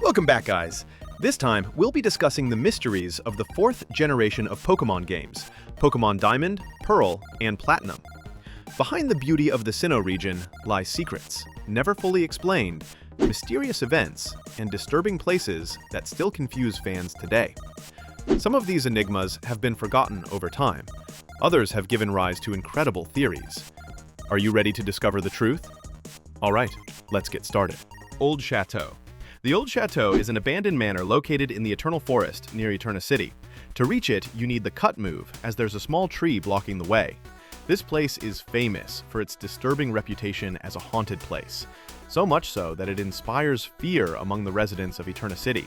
Welcome back, guys! This time, we'll be discussing the mysteries of the fourth generation of Pokemon games, Pokemon Diamond, Pearl, and Platinum. Behind the beauty of the Sinnoh region lie secrets, never fully explained, mysterious events, and disturbing places that still confuse fans today. Some of these enigmas have been forgotten over time. Others have given rise to incredible theories. Are you ready to discover the truth? Alright, let's get started. Old Chateau. The Old Chateau is an abandoned manor located in the Eternal Forest near Eterna City. To reach it, you need the cut move, as there's a small tree blocking the way. This place is famous for its disturbing reputation as a haunted place, so much so that it inspires fear among the residents of Eterna City.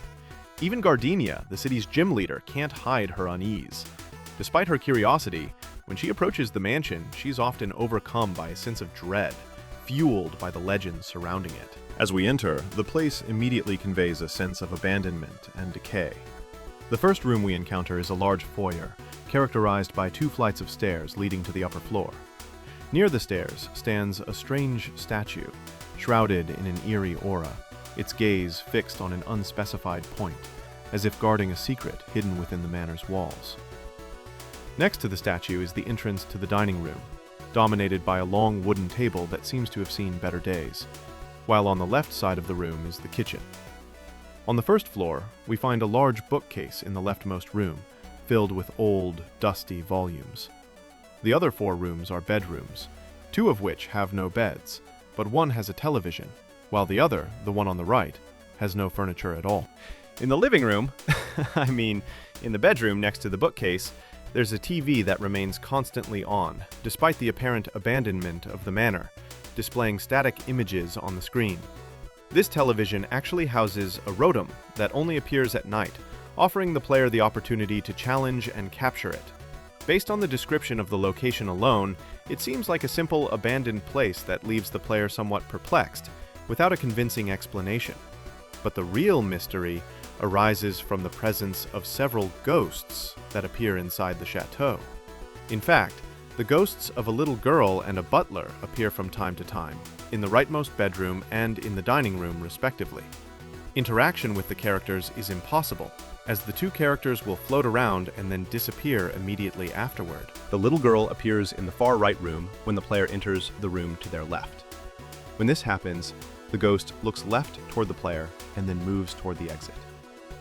Even Gardenia, the city's gym leader, can't hide her unease. Despite her curiosity, when she approaches the mansion, she's often overcome by a sense of dread, fueled by the legends surrounding it. As we enter, the place immediately conveys a sense of abandonment and decay. The first room we encounter is a large foyer, characterized by 2 flights of stairs leading to the upper floor. Near the stairs stands a strange statue, shrouded in an eerie aura, its gaze fixed on an unspecified point, as if guarding a secret hidden within the manor's walls. Next to the statue is the entrance to the dining room, dominated by a long wooden table that seems to have seen better days, while on the left side of the room is the kitchen. On the first floor, we find a large bookcase in the leftmost room, filled with old, dusty volumes. The other 4 rooms are bedrooms, 2 of which have no beds, but one has a television, while the other, the one on the right, has no furniture at all. In the living room, in the bedroom next to the bookcase, there's a TV that remains constantly on, despite the apparent abandonment of the manor, displaying static images on the screen. This television actually houses a rotom that only appears at night, offering the player the opportunity to challenge and capture it. Based on the description of the location alone, it seems like a simple abandoned place that leaves the player somewhat perplexed, without a convincing explanation. But the real mystery arises from the presence of several ghosts that appear inside the chateau. In fact, the ghosts of a little girl and a butler appear from time to time, in the rightmost bedroom and in the dining room respectively. Interaction with the characters is impossible, as the 2 characters will float around and then disappear immediately afterward. The little girl appears in the far right room when the player enters the room to their left. When this happens, the ghost looks left toward the player and then moves toward the exit,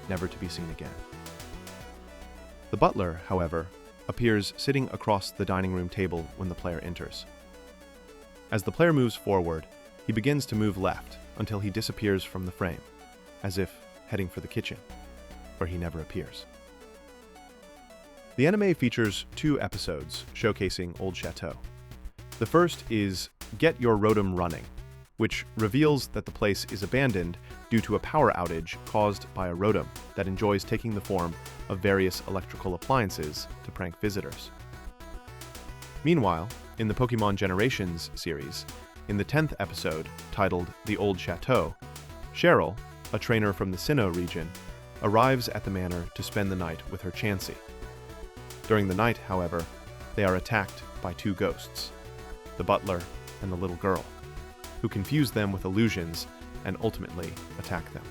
never to be seen again. The butler, however, appears sitting across the dining room table when the player enters. As the player moves forward, he begins to move left until he disappears from the frame, as if heading for the kitchen, where he never appears. The anime features 2 episodes showcasing Old Chateau. The first is Get Your Rotom Running, which reveals that the place is abandoned due to a power outage caused by a rotom that enjoys taking the form of various electrical appliances to prank visitors. Meanwhile, in the Pokemon Generations series, in the 10th episode, titled The Old Chateau, Cheryl, a trainer from the Sinnoh region, arrives at the manor to spend the night with her Chansey. During the night, however, they are attacked by 2 ghosts, the butler and the little girl, who confuse them with illusions and ultimately attack them.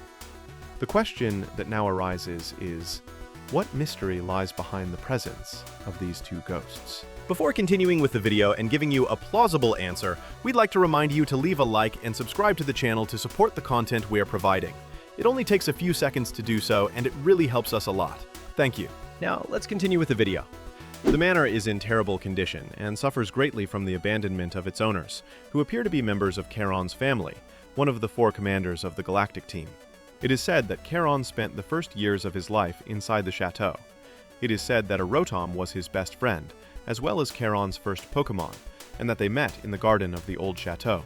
The question that now arises is, what mystery lies behind the presence of these 2 ghosts? Before continuing with the video and giving you a plausible answer, we'd like to remind you to leave a like and subscribe to the channel to support the content we are providing. It only takes a few seconds to do so, and it really helps us a lot. Thank you. Now, let's continue with the video. The manor is in terrible condition and suffers greatly from the abandonment of its owners, who appear to be members of Charon's family, one of the 4 commanders of the Galactic Team. It is said that Charon spent the first years of his life inside the chateau. It is said that a rotom was his best friend, as well as Charon's first Pokemon, and that they met in the garden of the Old Chateau.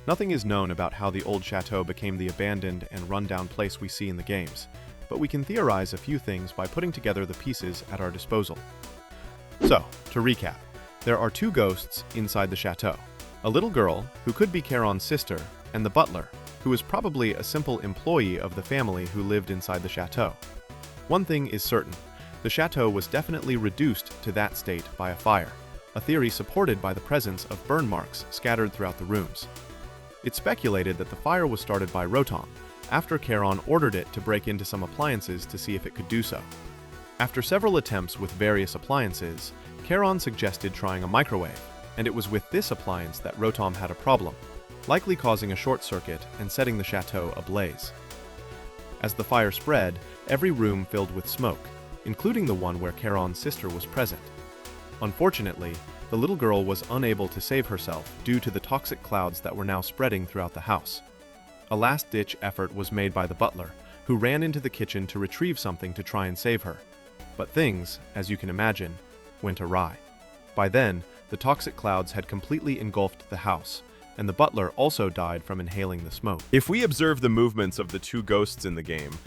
Nothing is known about how the Old Chateau became the abandoned and run-down place we see in the games, but we can theorize a few things by putting together the pieces at our disposal. So, to recap, there are 2 ghosts inside the chateau. A little girl, who could be Charon's sister, and the butler, who is probably a simple employee of the family who lived inside the chateau. One thing is certain, the chateau was definitely reduced to that state by a fire, a theory supported by the presence of burn marks scattered throughout the rooms. It's speculated that the fire was started by Rotom, after Charon ordered it to break into some appliances to see if it could do so. After several attempts with various appliances, Charon suggested trying a microwave, and it was with this appliance that Rotom had a problem, likely causing a short circuit and setting the chateau ablaze. As the fire spread, every room filled with smoke, including the one where Charon's sister was present. Unfortunately, the little girl was unable to save herself due to the toxic clouds that were now spreading throughout the house. A last-ditch effort was made by the butler, who ran into the kitchen to retrieve something to try and save her. But things, as you can imagine, went awry. By then, the toxic clouds had completely engulfed the house, and the butler also died from inhaling the smoke. If we observe the movements of the two ghosts in the game,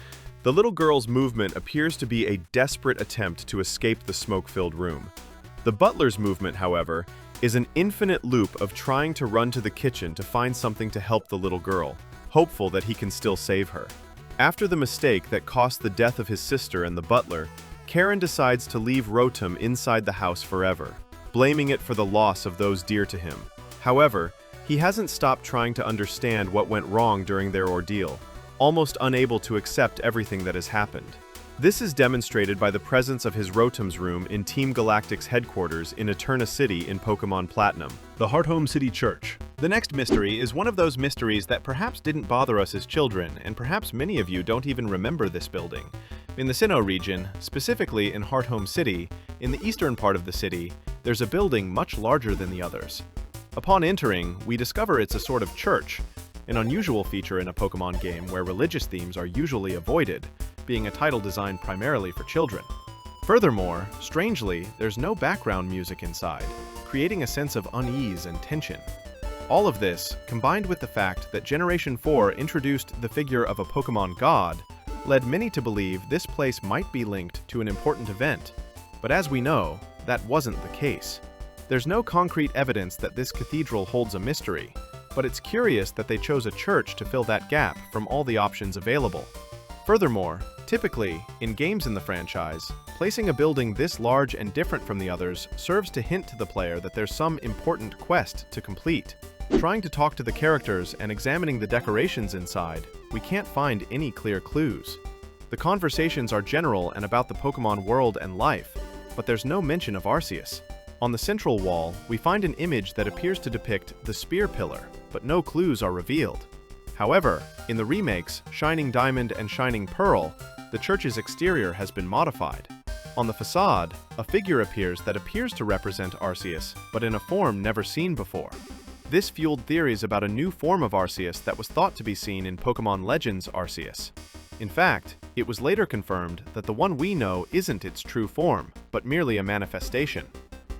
the little girl's movement appears to be a desperate attempt to escape the smoke-filled room. The butler's movement, however, is an infinite loop of trying to run to the kitchen to find something to help the little girl, hopeful that he can still save her. After the mistake that cost the death of his sister and the butler, Karen decides to leave Rotom inside the house forever, blaming it for the loss of those dear to him. However, he hasn't stopped trying to understand what went wrong during their ordeal, almost unable to accept everything that has happened. This is demonstrated by the presence of his Rotom's room in Team Galactic's headquarters in Eterna City in Pokemon Platinum, the Hearthome City Church. The next mystery is one of those mysteries that perhaps didn't bother us as children, and perhaps many of you don't even remember this building. In the Sinnoh region, specifically in Hearthome City, in the eastern part of the city, there's a building much larger than the others. Upon entering, we discover it's a sort of church, an unusual feature in a Pokemon game where religious themes are usually avoided, being a title designed primarily for children. Furthermore, strangely, there's no background music inside, creating a sense of unease and tension. All of this, combined with the fact that Generation 4 introduced the figure of a Pokemon god, led many to believe this place might be linked to an important event. But as we know, that wasn't the case. There's no concrete evidence that this cathedral holds a mystery, but it's curious that they chose a church to fill that gap from all the options available. Furthermore, typically, in games in the franchise, placing a building this large and different from the others serves to hint to the player that there's some important quest to complete. Trying to talk to the characters and examining the decorations inside, we can't find any clear clues. The conversations are general and about the Pokemon world and life, but there's no mention of Arceus. On the central wall, we find an image that appears to depict the Spear Pillar, but no clues are revealed. However, in the remakes, Shining Diamond and Shining Pearl, the church's exterior has been modified. On the facade, a figure appears that appears to represent Arceus, but in a form never seen before. This fueled theories about a new form of Arceus that was thought to be seen in Pokemon Legends Arceus. In fact, it was later confirmed that the one we know isn't its true form, but merely a manifestation.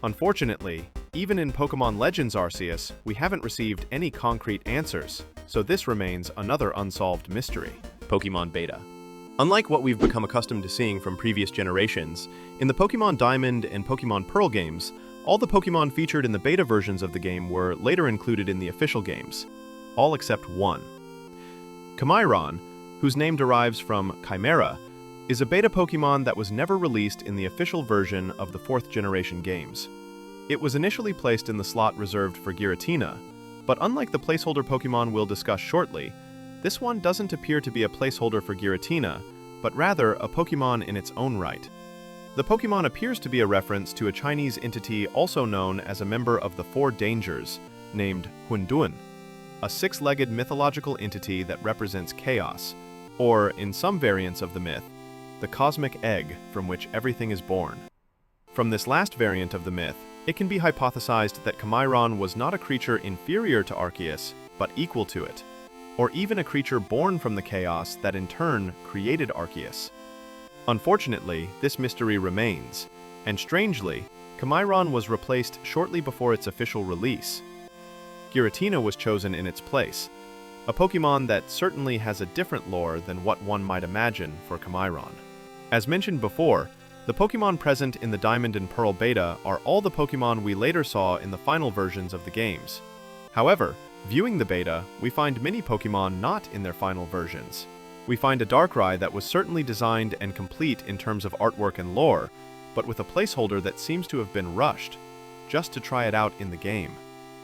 Unfortunately, even in Pokemon Legends Arceus, we haven't received any concrete answers, so this remains another unsolved mystery. Pokemon Beta. Unlike what we've become accustomed to seeing from previous generations, in the Pokemon Diamond and Pokemon Pearl games, all the Pokemon featured in the beta versions of the game were later included in the official games, all except one. Kyurem, whose name derives from Chimera, is a beta Pokemon that was never released in the official version of the 4th generation games. It was initially placed in the slot reserved for Giratina, but unlike the placeholder Pokemon we'll discuss shortly, this one doesn't appear to be a placeholder for Giratina, but rather a Pokemon in its own right. The Pokemon appears to be a reference to a Chinese entity also known as a member of the Four Dangers, named Hunduan, a six-legged mythological entity that represents chaos, or, in some variants of the myth, the cosmic egg from which everything is born. From this last variant of the myth, it can be hypothesized that Kyurem was not a creature inferior to Arceus, but equal to it, or even a creature born from the chaos that in turn created Arceus. Unfortunately, this mystery remains, and strangely, Kyurem was replaced shortly before its official release. Giratina was chosen in its place, a Pokemon that certainly has a different lore than what one might imagine for Kyurem. As mentioned before, the Pokemon present in the Diamond and Pearl beta are all the Pokemon we later saw in the final versions of the games. However, viewing the beta, we find many Pokemon not in their final versions. We find a Darkrai that was certainly designed and complete in terms of artwork and lore, but with a placeholder that seems to have been rushed, just to try it out in the game.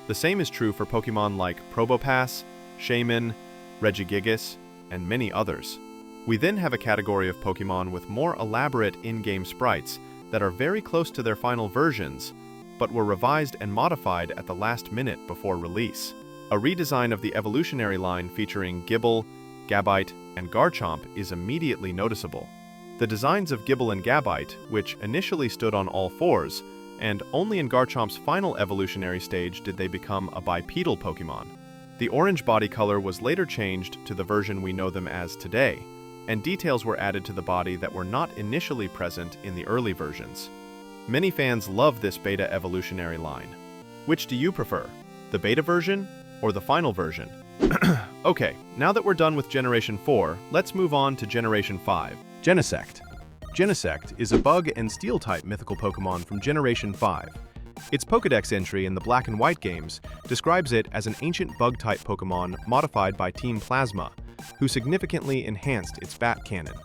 The same is true for Pokemon like Probopass, Shaymin, Regigigas, and many others. We then have a category of Pokemon with more elaborate in-game sprites that are very close to their final versions, but were revised and modified at the last minute before release. A redesign of the evolutionary line featuring Gible, Gabite, and Garchomp is immediately noticeable. The designs of Gible and Gabite, which initially stood on all fours, and only in Garchomp's final evolutionary stage did they become a bipedal Pokemon. The orange body color was later changed to the version we know them as today, and details were added to the body that were not initially present in the early versions. Many fans love this beta evolutionary line. Which do you prefer, the beta version or the final version? Okay, now that we're done with Generation 4, let's move on to Generation 5. Genesect. Genesect is a bug and steel-type mythical Pokemon from Generation 5. Its Pokédex entry in the Black and White games describes it as an ancient bug-type Pokemon modified by Team Plasma, who significantly enhanced its bat cannon.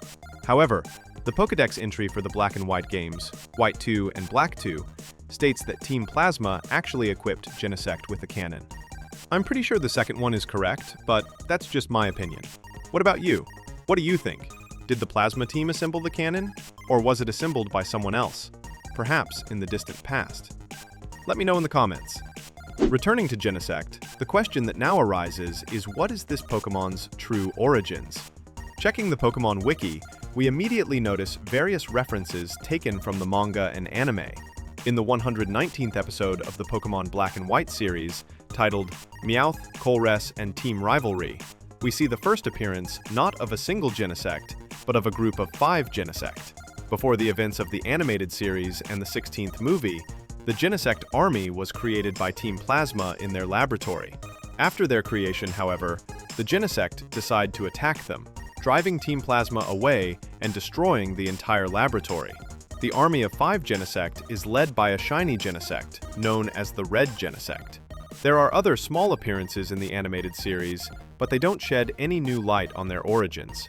However, the Pokédex entry for the Black and White games, White 2 and Black 2, states that Team Plasma actually equipped Genesect with a cannon. I'm pretty sure the second one is correct, but that's just my opinion. What about you? What do you think? Did the Plasma team assemble the cannon, or was it assembled by someone else, perhaps in the distant past? Let me know in the comments. Returning to Genesect, the question that now arises is what is this Pokemon's true origins? Checking the Pokemon Wiki, we immediately notice various references taken from the manga and anime. In the 119th episode of the Pokemon Black and White series, titled Meowth, Colress, and Team Rivalry, we see the first appearance not of a single Genesect, but of a group of 5 Genesect. Before the events of the animated series and the 16th movie, the Genesect army was created by Team Plasma in their laboratory. After their creation, however, the Genesect decide to attack them, driving Team Plasma away and destroying the entire laboratory. The army of 5 Genesect is led by a shiny Genesect, known as the Red Genesect. There are other small appearances in the animated series, but they don't shed any new light on their origins.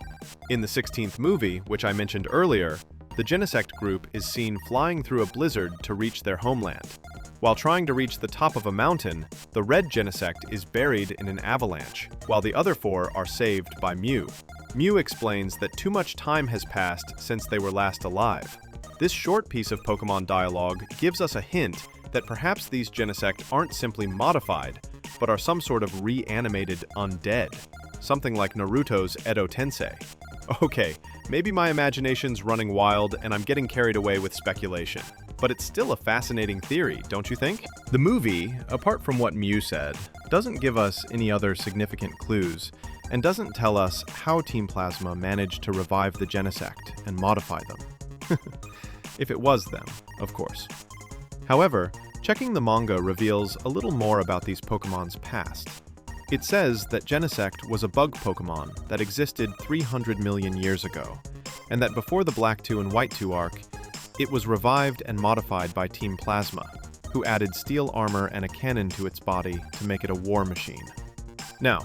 In the 16th movie, which I mentioned earlier, the Genesect group is seen flying through a blizzard to reach their homeland. While trying to reach the top of a mountain, the Red Genesect is buried in an avalanche, while the other 4 are saved by Mew. Mew explains that too much time has passed since they were last alive. This short piece of Pokemon dialogue gives us a hint that perhaps these Genesect aren't simply modified, but are some sort of reanimated undead, something like Naruto's Edo Tensei. Okay, maybe my imagination's running wild and I'm getting carried away with speculation, but it's still a fascinating theory, don't you think? The movie, apart from what Mew said, doesn't give us any other significant clues, and doesn't tell us how Team Plasma managed to revive the Genesect and modify them. If it was them, of course. However, checking the manga reveals a little more about these Pokemon's past. It says that Genesect was a bug Pokemon that existed 300 million years ago, and that before the Black 2 and White 2 arc, it was revived and modified by Team Plasma, who added steel armor and a cannon to its body to make it a war machine. Now,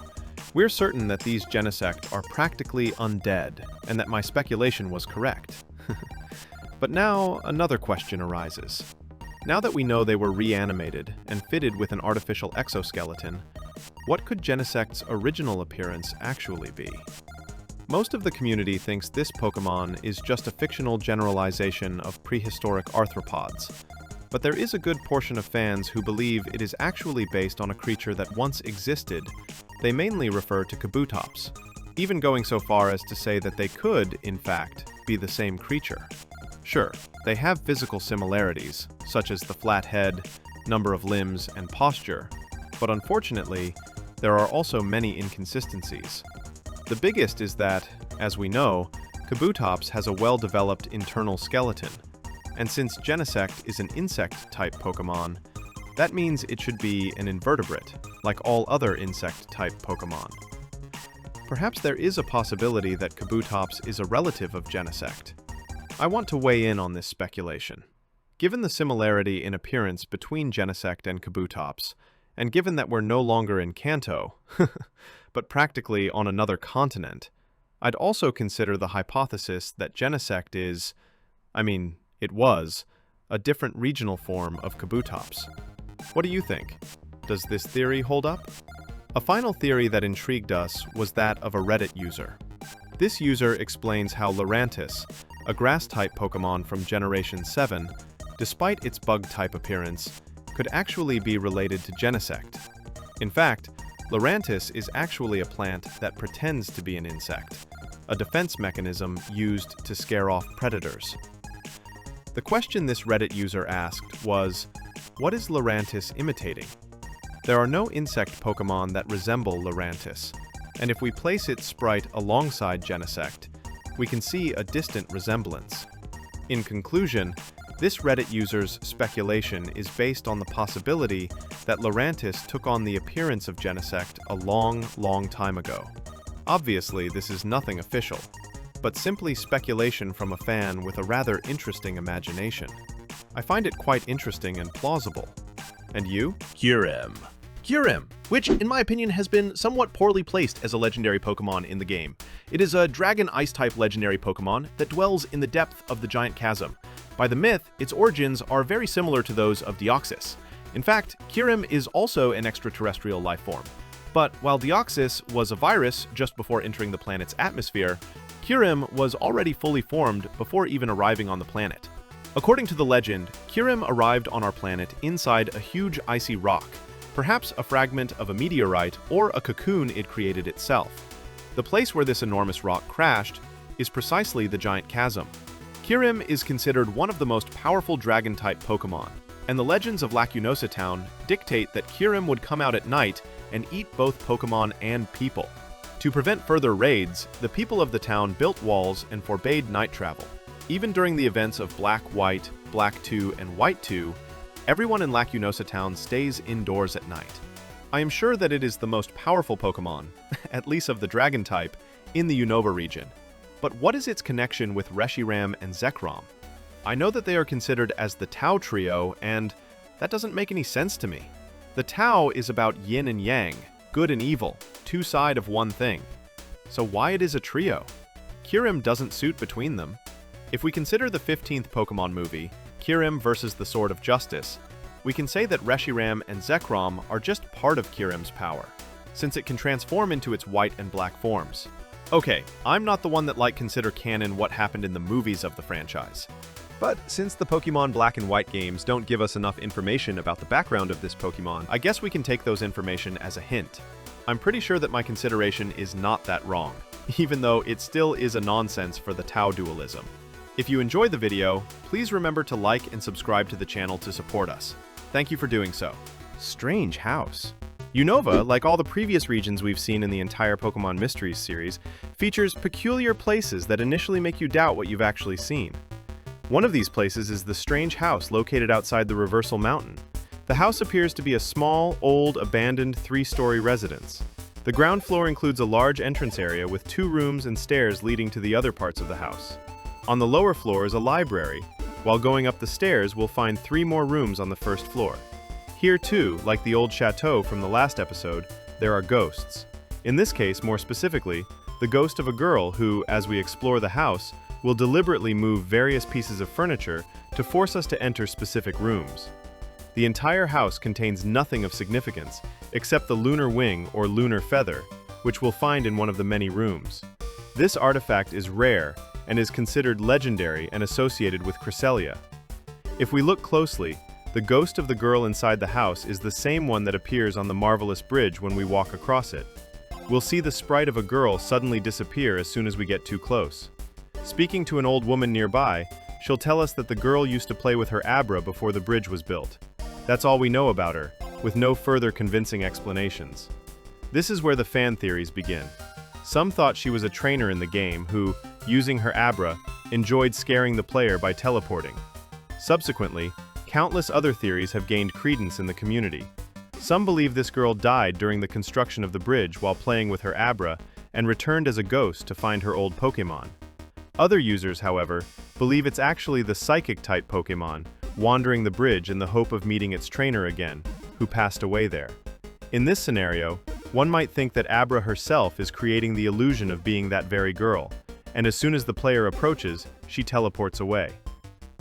we're certain that these Genesect are practically undead, and that my speculation was correct. But now, another question arises. Now that we know they were reanimated and fitted with an artificial exoskeleton, what could Genesect's original appearance actually be? Most of the community thinks this Pokemon is just a fictional generalization of prehistoric arthropods, but there is a good portion of fans who believe it is actually based on a creature that once existed. They mainly refer to Kabutops, even going so far as to say that they could, in fact, be the same creature. Sure, they have physical similarities, such as the flat head, number of limbs, and posture, but unfortunately, there are also many inconsistencies. The biggest is that, as we know, Kabutops has a well-developed internal skeleton, and since Genesect is an insect-type Pokemon, that means it should be an invertebrate, like all other insect-type Pokemon. Perhaps there is a possibility that Kabutops is a relative of Genesect. I want to weigh in on this speculation. Given the similarity in appearance between Genesect and Kabutops, and given that we're no longer in Kanto, but practically on another continent, I'd also consider the hypothesis that Genesect is, it was, a different regional form of Kabutops. What do you think? Does this theory hold up? A final theory that intrigued us was that of a Reddit user. This user explains how Lurantis, a grass-type Pokemon from Generation 7, despite its bug-type appearance, could actually be related to Genesect. In fact, Lurantis is actually a plant that pretends to be an insect, a defense mechanism used to scare off predators. The question this Reddit user asked was, what is Lurantis imitating? There are no insect Pokemon that resemble Lurantis, and if we place its sprite alongside Genesect, we can see a distant resemblance. In conclusion, this Reddit user's speculation is based on the possibility that Lurantis took on the appearance of Genesect a long time ago. Obviously, this is nothing official, but simply speculation from a fan with a rather interesting imagination. I find it quite interesting and plausible. And you? Kyurem. Kyurem, which in my opinion has been somewhat poorly placed as a legendary Pokemon in the game. It is a Dragon Ice-type legendary Pokemon that dwells in the depth of the Giant Chasm. By the myth, its origins are very similar to those of Deoxys. In fact, Kyurem is also an extraterrestrial life form. But while Deoxys was a virus just before entering the planet's atmosphere, Kyurem was already fully formed before even arriving on the planet. According to the legend, Kyurem arrived on our planet inside a huge icy rock, perhaps a fragment of a meteorite or a cocoon it created itself. The place where this enormous rock crashed is precisely the Giant Chasm. Kyurem is considered one of the most powerful Dragon-type Pokemon, and the legends of Lacunosa Town dictate that Kyurem would come out at night and eat both Pokemon and people. To prevent further raids, the people of the town built walls and forbade night travel. Even during the events of Black White, Black 2, and White 2, everyone in Lacunosa Town stays indoors at night. I am sure that it is the most powerful Pokemon, at least of the Dragon type, in the Unova region. But what is its connection with Reshiram and Zekrom? I know that they are considered as the Tau trio, and that doesn't make any sense to me. The Tau is about yin and yang, good and evil, two sides of one thing. So why it is a trio? Kyurem doesn't suit between them. If we consider the 15th Pokemon movie, Kyurem versus the Sword of Justice, we can say that Reshiram and Zekrom are just part of Kyurem's power, since it can transform into its white and black forms. Okay, I'm not the one that consider canon what happened in the movies of the franchise. But since the Pokemon Black and White games don't give us enough information about the background of this Pokemon, I guess we can take those information as a hint. I'm pretty sure that my consideration is not that wrong, even though it still is a nonsense for the Tau dualism. If you enjoyed the video, please remember to like and subscribe to the channel to support us. Thank you for doing so. Strange house. Unova, like all the previous regions we've seen in the entire Pokemon Mysteries series, features peculiar places that initially make you doubt what you've actually seen. One of these places is the strange house located outside the Reversal Mountain. The house appears to be a small, old, abandoned 3-story residence. The ground floor includes a large entrance area with 2 rooms and stairs leading to the other parts of the house. On the lower floor is a library. While going up the stairs, we'll find 3 more rooms on the first floor. Here too, like the old chateau from the last episode, there are ghosts. In this case, more specifically, the ghost of a girl who, as we explore the house, will deliberately move various pieces of furniture to force us to enter specific rooms. The entire house contains nothing of significance except the lunar wing or lunar feather, which we'll find in one of the many rooms. This artifact is rare and is considered legendary and associated with Cresselia. If we look closely, the ghost of the girl inside the house is the same one that appears on the Marvelous Bridge when we walk across it. We'll see the sprite of a girl suddenly disappear as soon as we get too close. Speaking to an old woman nearby, she'll tell us that the girl used to play with her Abra before the bridge was built. That's all we know about her, with no further convincing explanations. This is where the fan theories begin. Some thought she was a trainer in the game who, using her Abra, enjoyed scaring the player by teleporting. Subsequently, countless other theories have gained credence in the community. Some believe this girl died during the construction of the bridge while playing with her Abra and returned as a ghost to find her old Pokémon. Other users, however, believe it's actually the psychic-type Pokémon wandering the bridge in the hope of meeting its trainer again, who passed away there. In this scenario, one might think that Abra herself is creating the illusion of being that very girl, and as soon as the player approaches, she teleports away.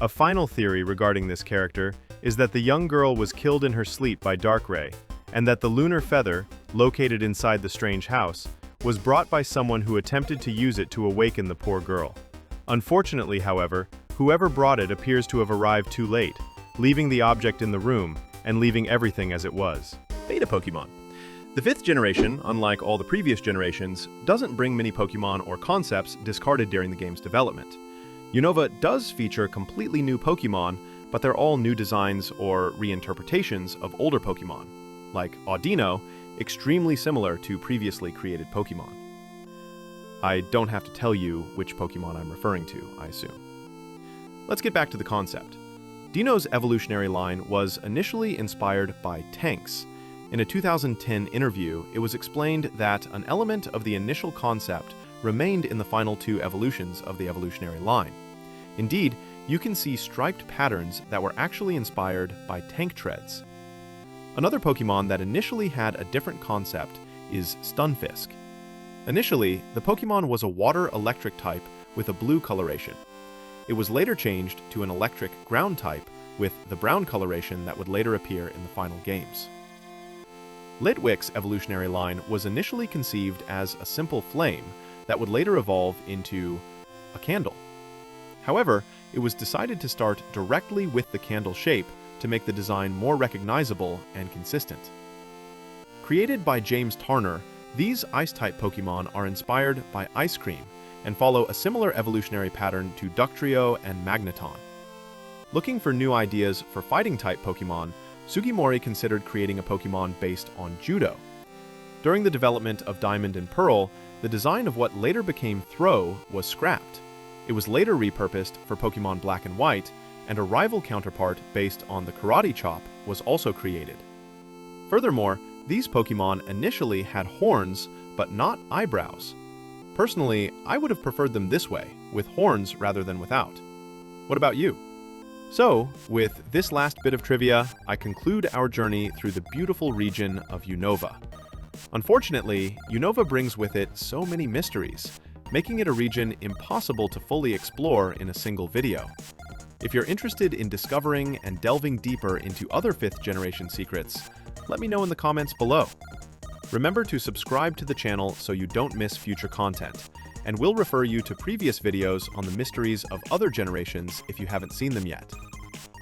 A final theory regarding this character is that the young girl was killed in her sleep by Darkrai, and that the lunar feather, located inside the strange house, was brought by someone who attempted to use it to awaken the poor girl. Unfortunately, however, whoever brought it appears to have arrived too late, leaving the object in the room and leaving everything as it was. Beta Pokemon. The 5th generation, unlike all the previous generations, doesn't bring many Pokemon or concepts discarded during the game's development. Unova does feature completely new Pokemon, but they're all new designs or reinterpretations of older Pokemon, like Audino, extremely similar to previously created Pokemon. I don't have to tell you which Pokemon I'm referring to, I assume. Let's get back to the concept. Dino's evolutionary line was initially inspired by tanks. In a 2010 interview, it was explained that an element of the initial concept remained in the final 2 evolutions of the evolutionary line. Indeed, you can see striped patterns that were actually inspired by tank treads. Another Pokemon that initially had a different concept is Stunfisk. Initially, the Pokemon was a water-electric type with a blue coloration. It was later changed to an electric ground type with the brown coloration that would later appear in the final games. Litwick's evolutionary line was initially conceived as a simple flame that would later evolve into a candle. However, it was decided to start directly with the candle shape to make the design more recognizable and consistent. Created by James Tarner, these Ice-type Pokemon are inspired by ice cream and follow a similar evolutionary pattern to Ductrio and Magneton. Looking for new ideas for fighting-type Pokemon, Sugimori considered creating a Pokemon based on Judo. During the development of Diamond and Pearl, the design of what later became Throw was scrapped. It was later repurposed for Pokemon Black and White, and a rival counterpart based on the Karate Chop was also created. Furthermore, these Pokemon initially had horns, but not eyebrows. Personally, I would have preferred them this way, with horns rather than without. What about you? So, with this last bit of trivia, I conclude our journey through the beautiful region of Unova. Unfortunately, Unova brings with it so many mysteries, making it a region impossible to fully explore in a single video. If you're interested in discovering and delving deeper into other 5th generation secrets, let me know in the comments below. Remember to subscribe to the channel so you don't miss future content, and we'll refer you to previous videos on the mysteries of other generations if you haven't seen them yet.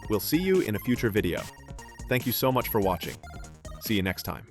We'll see you in a future video. Thank you so much for watching. See you next time.